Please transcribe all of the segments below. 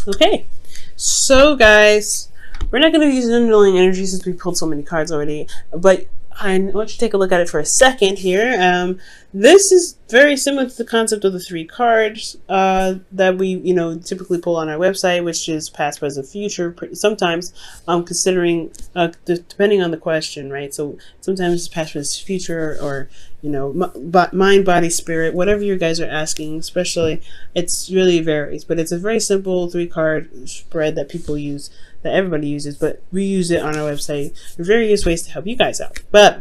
Okay, so guys, we're not going to use underlying energy since we pulled so many cards already, but I want you to take a look at it for a second here. This is very similar to the concept of the three cards that we, typically pull on our website, which is past, present, future. Sometimes, considering depending on the question, right? So sometimes it's past, present, future, or mind, body, spirit, whatever you guys are asking. Especially, it's really varies, but it's a very simple three-card spread that people use, that everybody uses, but we use it on our website in various ways to help you guys out. But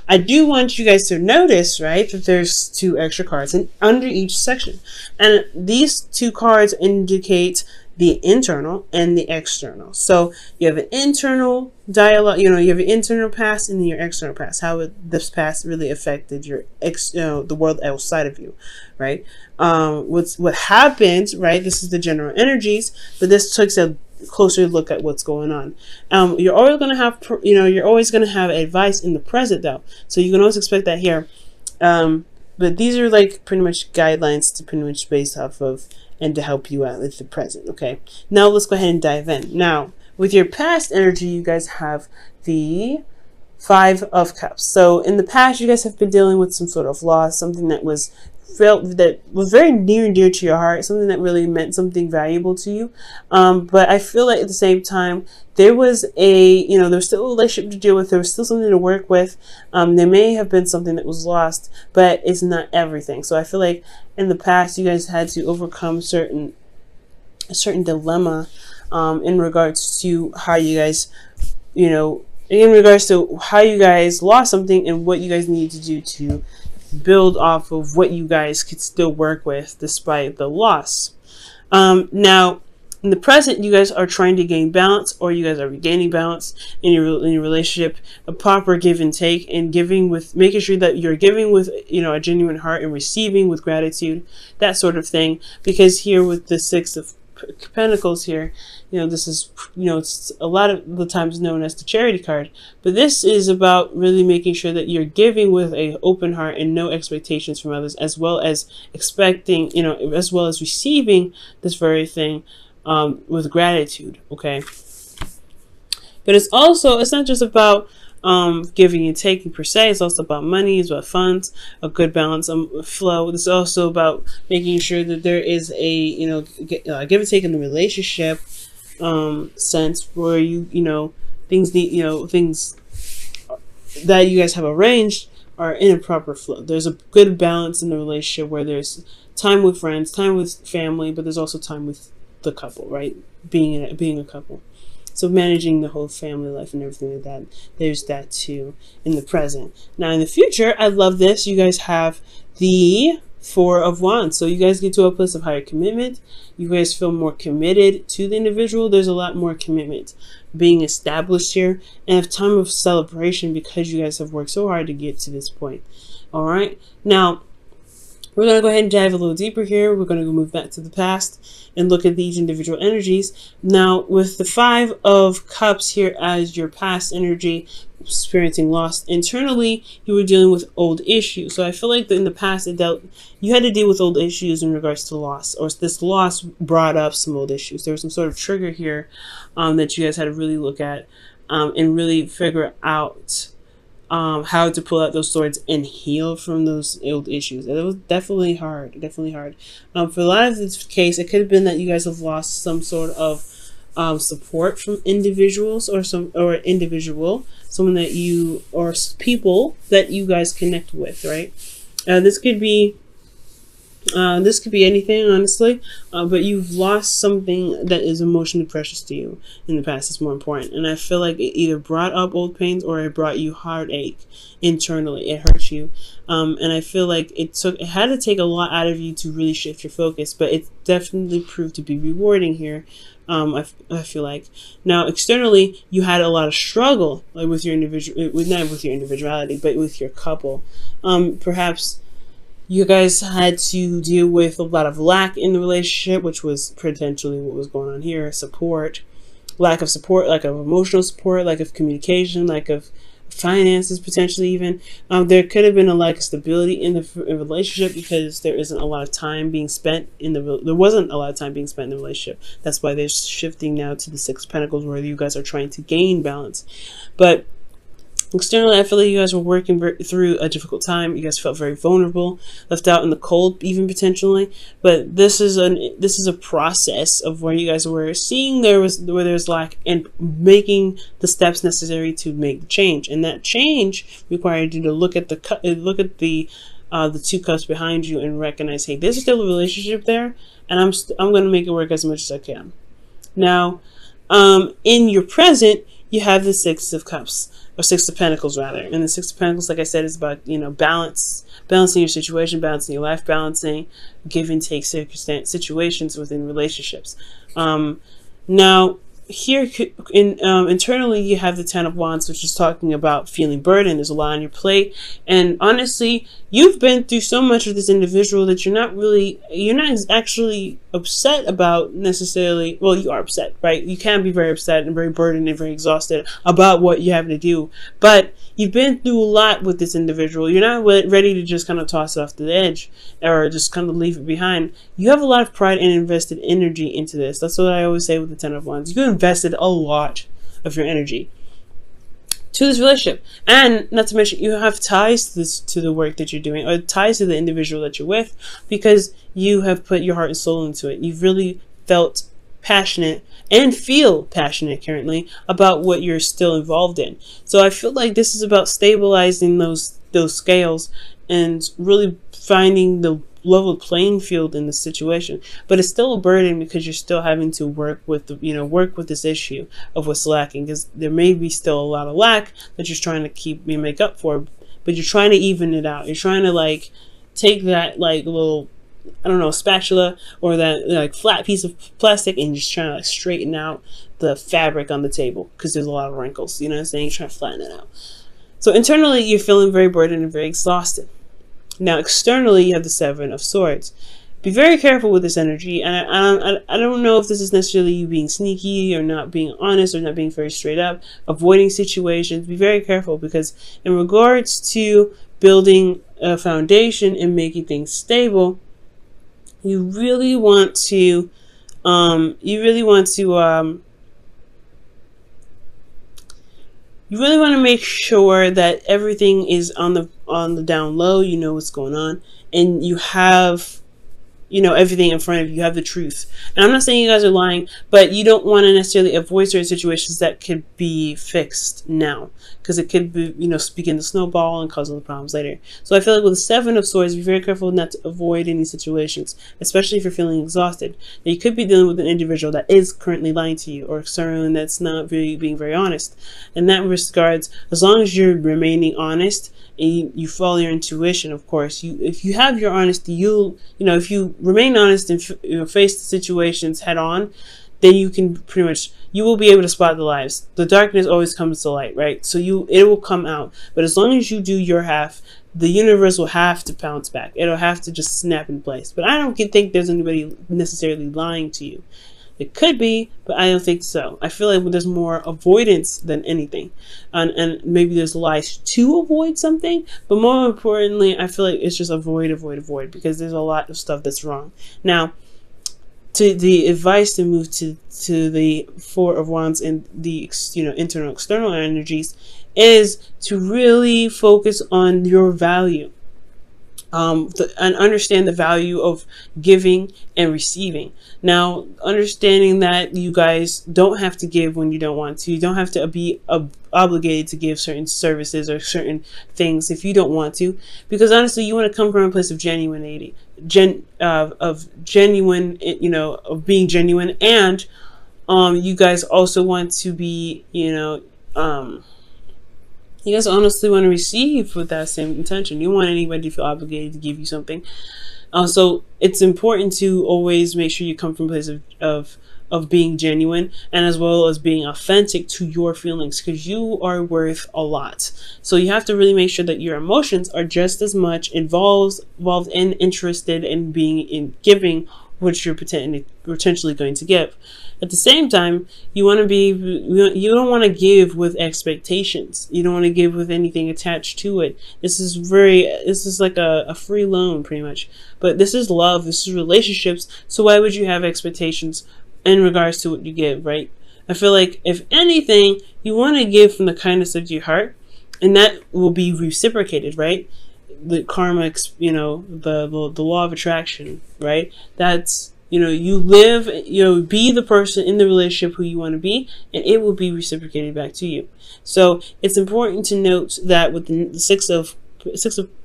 I do want you guys to notice, right, that there's two extra cards under each section. And these two cards indicate the internal and the external. So you have an internal dialogue, you have an internal past and your external past. How this past really affected your the world outside of you, right? What happens, right? This is the general energies, but this takes a closer look at what's going on. You're always going to have, you're always going to have advice in the present though. So you can always expect that here. But these are like pretty much guidelines to pretty much base off of and to help you out with the present. Okay. Now let's go ahead and dive in. Now with your past energy, you guys have the Five of Cups. So in the past, you guys have been dealing with some sort of loss, something that was very near and dear to your heart, something that really meant something valuable to you. But I feel like at the same time, there was there's still a relationship to deal with. There was still something to work with. There may have been something that was lost, but it's not everything. So I feel like in the past, you guys had to overcome a certain dilemma in regards to how you guys, in regards to how you guys lost something and what you guys need to do to build off of what you guys could still work with despite the loss. Now, in the present, you guys are trying to gain balance, or you guys are regaining balance in your relationship, a proper give and take, and making sure that you're giving with a genuine heart and receiving with gratitude, that sort of thing. Because here with the Six of Pentacles here, this is, it's a lot of the times known as the charity card, but this is about really making sure that you're giving with an open heart and no expectations from others, as well as expecting, as well as receiving this very thing with gratitude. Okay. But it's not just about giving and taking per se. It's also about money, it's about funds, a good balance flow. It's also about making sure that there is a give and take in the relationship sense, where things that you guys have arranged are in a proper flow. There's a good balance in the relationship where there's time with friends, time with family, but there's also time with the couple, right? Being a couple. So managing the whole family life and everything like that, there's that too in the present. Now in the future, I love this. You guys have the Four of Wands. So you guys get to a place of higher commitment. You guys feel more committed to the individual. There's a lot more commitment being established here, and a time of celebration because you guys have worked so hard to get to this point. All right. Now, we're going to go ahead and dive a little deeper here. We're going to move back to the past and look at these individual energies. Now, with the Five of Cups here as your past energy, experiencing loss internally, you were dealing with old issues. So I feel like in the past, you had to deal with old issues in regards to loss, or this loss brought up some old issues. There was some sort of trigger here that you guys had to really look at and really figure out how to pull out those swords and heal from those old issues. It was definitely hard, For a lot of this case, it could have been that you guys have lost some sort of support from individuals someone that you, or people that you guys connect with, right? This could be anything, honestly, but you've lost something that is emotionally precious to you in the past. It's more important, and I feel like it either brought up old pains or it brought you heartache internally. It hurt you, and I feel like it had to take a lot out of you to really shift your focus, but it definitely proved to be rewarding here. I feel like now externally you had a lot of struggle, like with your not with your individuality, but with your couple. Perhaps you guys had to deal with a lot of lack in the relationship, which was potentially what was going on here. Lack of support, lack of emotional support, lack of communication, lack of finances, potentially even. There could have been a lack of stability in the relationship because there isn't a lot of time being spent in there wasn't a lot of time being spent in the relationship. That's why they're shifting now to the Six of Pentacles, where you guys are trying to gain balance. But externally, I feel like you guys were working through a difficult time. You guys felt very vulnerable, left out in the cold, even potentially. But this is a process of where you guys were seeing where there's lack and making the steps necessary to make the change. And that change required you to look at the two cups behind you and recognize, hey, there's still a relationship there, and I'm going to make it work as much as I can. Now, in your present, you have the Six of Cups. Or Six of Pentacles, rather. And the Six of Pentacles, like I said, is about, balancing your situation, balancing your life, balancing give and take situations within relationships. Now, here internally, you have the Ten of Wands, which is talking about feeling burdened. There's a lot on your plate, and honestly, you've been through so much with this individual that you're not actually upset about necessarily. Well, you are upset, right? You can be very upset and very burdened and very exhausted about what you have to do, but you've been through a lot with this individual. You're not ready to just kind of toss it off the edge or just kind of leave it behind. You have a lot of pride and invested energy into this. That's what I always say with the Ten of Wands. You invested a lot of your energy to this relationship, and not to mention you have ties to the work that you're doing, or ties to the individual that you're with, because you have put your heart and soul into it. You've really felt passionate and feel passionate currently about what you're still involved in. So I feel like this is about stabilizing those scales and really finding the level playing field in the situation. But it's still a burden because you're still having to work with this issue of what's lacking, because there may be still a lot of lack that you're trying to make up for, but you're trying to even it out. You're trying to take that little, I don't know, spatula or that flat piece of plastic and just trying to straighten out the fabric on the table, because there's a lot of wrinkles, you know what I'm saying? You're trying to flatten it out. So internally, you're feeling very burdened and very exhausted. Now, externally, you have the Seven of Swords. Be very careful with this energy, and I don't know if this is necessarily you being sneaky or not being honest or not being very straight up, avoiding situations. Be very careful, because in regards to building a foundation and making things stable, you really want to make sure that everything is on the down low. You know what's going on, and you have everything in front of you. You have the truth. And I'm not saying you guys are lying, but you don't want to necessarily avoid certain situations that could be fixed now, because it could be, begin to snowball and cause other problems later. So I feel like with the Seven of Swords, be very careful not to avoid any situations, especially if you're feeling exhausted. Now, you could be dealing with an individual that is currently lying to you, or someone that's not really being very honest. In that regards, as long as you're remaining honest, and you follow your intuition, of course. If you have your honesty, if you remain honest and face the situations head on, then you will be able to spot the lies. The darkness always comes to light, right? So it will come out. But as long as you do your half, the universe will have to bounce back. It'll have to just snap in place. But I don't think there's anybody necessarily lying to you. It could be, but I don't think so. I feel like there's more avoidance than anything. And maybe there's lies to avoid something, but more importantly, I feel like it's just avoid, because there's a lot of stuff that's wrong. Now, to the advice to move to the Four of Wands and the internal, external energies is to really focus on your value. And understand the value of giving and receiving. Now, understanding that you guys don't have to give when you don't want to. You don't have to be obligated to give certain services or certain things if you don't want to. Because honestly, you want to come from a place of genuinity, of being genuine, and you guys also want to be, you guys honestly want to receive with that same intention. You don't want anybody to feel obligated to give you something. So it's important to always make sure you come from a place of being genuine, and as well as being authentic to your feelings, because you are worth a lot. So you have to really make sure that your emotions are just as much involved and interested in being in giving what you're potentially going to give. At the same time, you don't want to give with expectations. You don't want to give with anything attached to it. This is like a free loan pretty much. But this is love, this is relationships. So why would you have expectations in regards to what you give, right? I feel like if anything, you want to give from the kindness of your heart, and that will be reciprocated, right? The karma, the law of attraction, right? That's, you live, be the person in the relationship who you want to be, and it will be reciprocated back to you. So it's important to note that with the Six of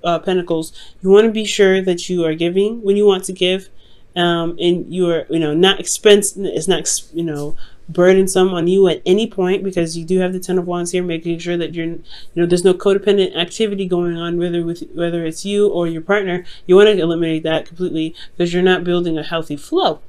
Pentacles, you want to be sure that you are giving when you want to give, and you are, not it's not, burdensome on you at any point, because you do have the Ten of Wands here, making sure that you're, there's no codependent activity going on, whether it's you or your partner. You want to eliminate that completely, because you're not building a healthy flow.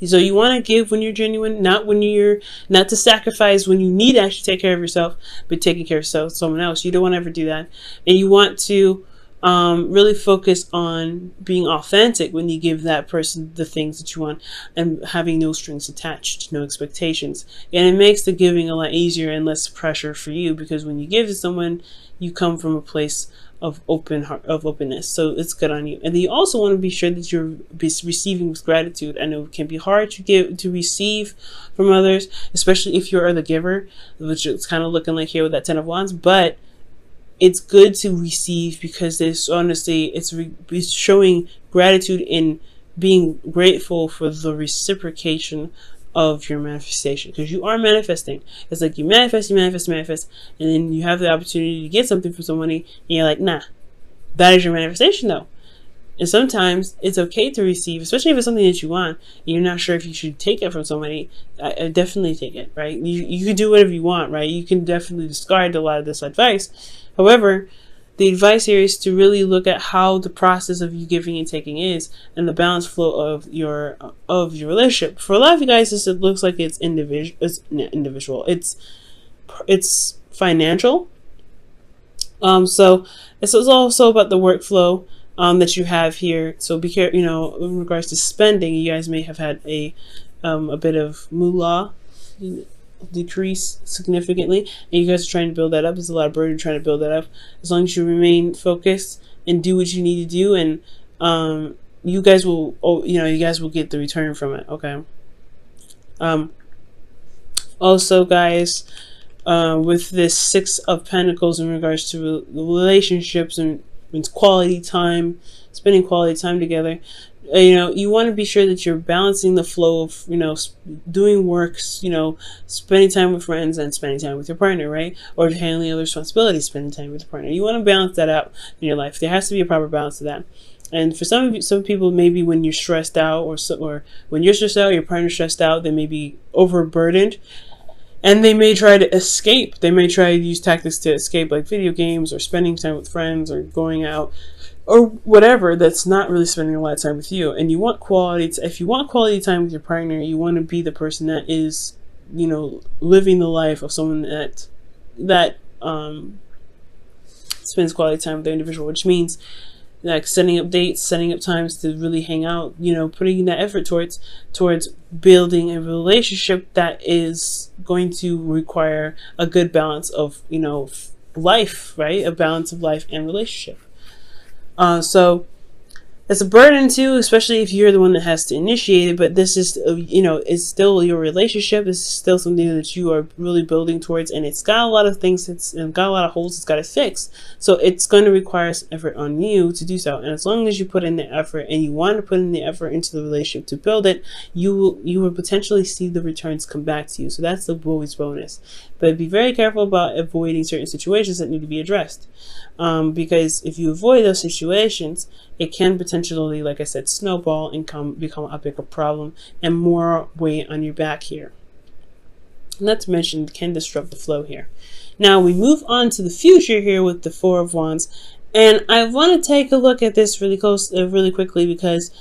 So you want to give when you're genuine, not to sacrifice when you need to actually take care of yourself, but taking care of someone else. You don't want to ever do that. And you want to really focus on being authentic when you give that person the things that you want, and having no strings attached, no expectations. And it makes the giving a lot easier and less pressure for you, because when you give to someone, you come from a place of openness. So it's good on you. And then you also want to be sure that you're receiving with gratitude. I know it can be hard to receive from others, especially if you're the giver, which it's kind of looking like here with that Ten of Wands, but it's good to receive, because there's honestly, it's showing gratitude in being grateful for the reciprocation of your manifestation, because you are manifesting. It's like you manifest, and then you have the opportunity to get something from somebody, and you're like, nah, that is your manifestation though. And sometimes it's okay to receive, especially if it's something that you want and you're not sure if you should take it from somebody. I definitely take it, right? You can do whatever you want, right? You can definitely discard a lot of this advice. However, the advice here is to really look at how the process of you giving and taking is, and the balanced flow of your relationship. For a lot of you guys, it looks like it's individual. It's not individual. It's financial. So this is also about the workflow that you have here. So be careful, in regards to spending, you guys may have had a bit of moolah decrease significantly, and you guys are trying to build that up. There's a lot of burden trying to build that up. As long as you remain focused and do what you need to do, and you guys will get the return from it. Okay. Also, guys, with this Six of Pentacles in regards to relationships and quality time, spending quality time together, you want to be sure that you're balancing the flow of, doing works, spending time with friends and spending time with your partner, right? Or handling other responsibilities, spending time with your partner. You want to balance that out in your life. There has to be a proper balance to that. And for some people, maybe when you're stressed out, or when you're stressed out, your partner's stressed out, they may be overburdened, and they may try to escape. They may try to use tactics to escape, like video games or spending time with friends or going out or whatever, that's not really spending a lot of time with you. And you want if you want quality time with your partner, you want to be the person that is, living the life of someone that spends quality time with their individual, which means like setting up dates, setting up times to really hang out, putting that effort towards building a relationship that is going to require a good balance of, life, right? A balance of life and relationship. So it's a burden too, especially if you're the one that has to initiate it. But this is, it's still your relationship. This is still something that you are really building towards, and it's got a lot of things. It's got a lot of holes. It's got to fix. So it's going to require some effort on you to do so. And as long as you put in the effort, and you want to put in the effort into the relationship to build it, you will potentially see the returns come back to you. So that's the always bonus. But be very careful about avoiding certain situations that need to be addressed. Because if you avoid those situations, it can potentially, like I said, snowball and become a bigger problem and more weight on your back here. Not to mention, it can disrupt the flow here. Now we move on to the future here with the Four of Wands, and I want to take a look at this really quickly, because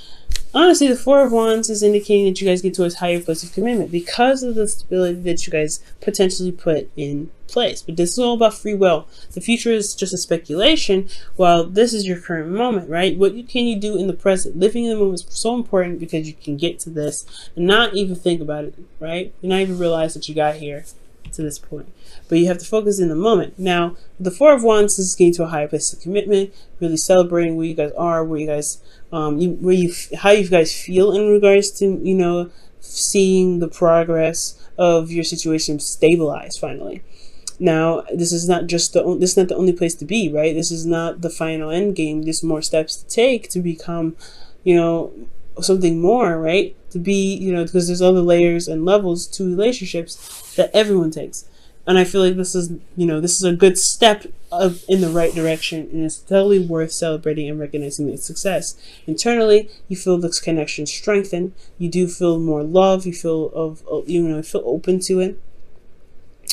honestly, the Four of Wands is indicating that you guys get to a higher place of commitment because of the stability that you guys potentially put in place. But this is all about free will. The future is just a speculation, while this is your current moment, right? What can you do in the present? Living in the moment is so important because you can get to this and not even think about it, right? You not even realize that you got here to this point. But you have to focus in the moment. Now, the Four of Wands is getting to a higher place of commitment, really celebrating where you guys are, where you guys, how you guys feel in regards to, seeing the progress of your situation stabilize finally. Now, this is not the only place to be, right? This is not the final end game. There's more steps to take to become, something more, right? To be, because there's other layers and levels to relationships that everyone takes. And I feel like this is a good step in the right direction, and it's totally worth celebrating and recognizing its success. Internally, you feel this connection strengthen. You do feel more love. You feel feel open to it.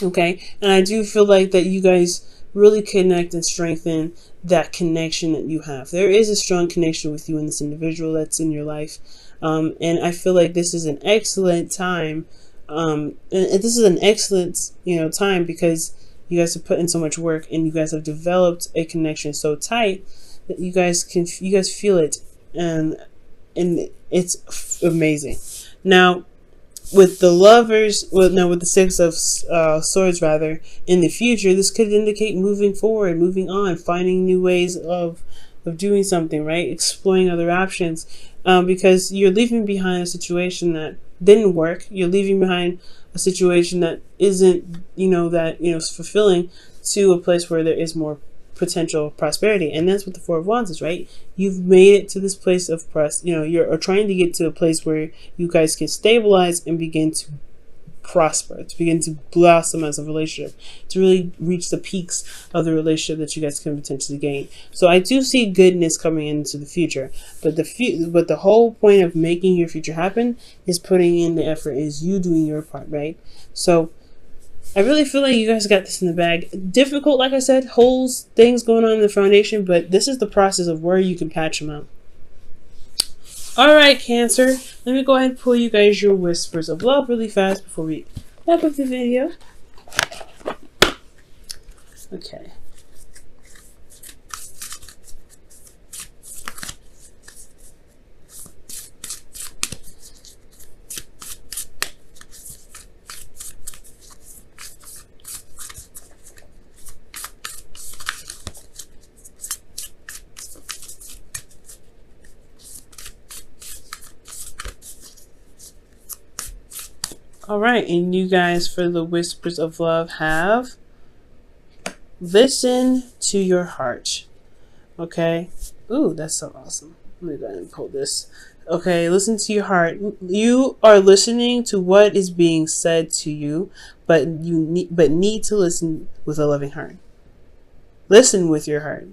Okay, and I do feel like that you guys really connect and strengthen that connection that you have. There is a strong connection with you and this individual that's in your life, and I feel like this is an excellent time. And this is an excellent, time because you guys have put in so much work and you guys have developed a connection so tight that you guys feel it, and it's amazing. Now, with the lovers, with the Six of Swords rather, in the future, this could indicate moving forward, moving on, finding new ways of doing something, right? Exploring other options, because you're leaving behind a situation that didn't work. You're leaving behind a situation that isn't, fulfilling, to a place where there is more potential prosperity. And that's what the Four of Wands is, right? You've made it to this place of you're trying to get to a place where you guys can stabilize and begin to prosper, to begin to blossom as a relationship, to really reach the peaks of the relationship that you guys can potentially gain. So I do see goodness coming into the future, but the whole point of making your future happen is putting in the effort, is you doing your part, right? So I really feel like you guys got this in the bag. Difficult, like I said, holes, things going on in the foundation, but this is the process of where you can patch them out. Alright, Cancer, let me go ahead and pull you guys your whispers of love really fast before we wrap up the video. Okay. All right, and you guys, for the whispers of love, have listen to your heart. Okay. Ooh, that's so awesome. Let me go ahead and pull this. Okay, listen to your heart. You are listening to what is being said to you, but need to listen with a loving heart. Listen with your heart.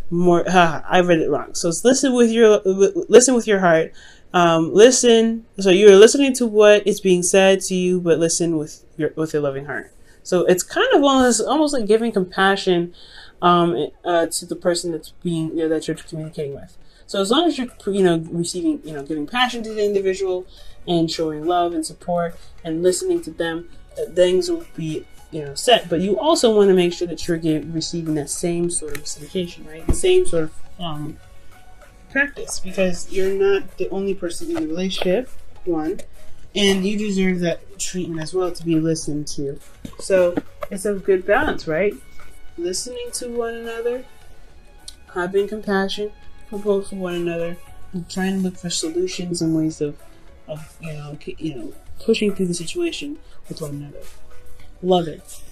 I read it wrong. So it's listen with your heart. Listen. So you're listening to what is being said to you, but listen with your loving heart. So it's kind of almost like giving compassion, to the person that's that you're communicating with. So as long as you're, receiving, giving passion to the individual and showing love and support and listening to them, things will be, set. But you also want to make sure that you're receiving that same sort of reciprocation, right? The same sort of practice, because you're not the only person in the relationship, one, and you deserve that treatment as well, to be listened to. So it's a good balance, right? Listening to one another, having compassion for one another, and trying to look for solutions and ways of pushing through the situation with one another. Love it.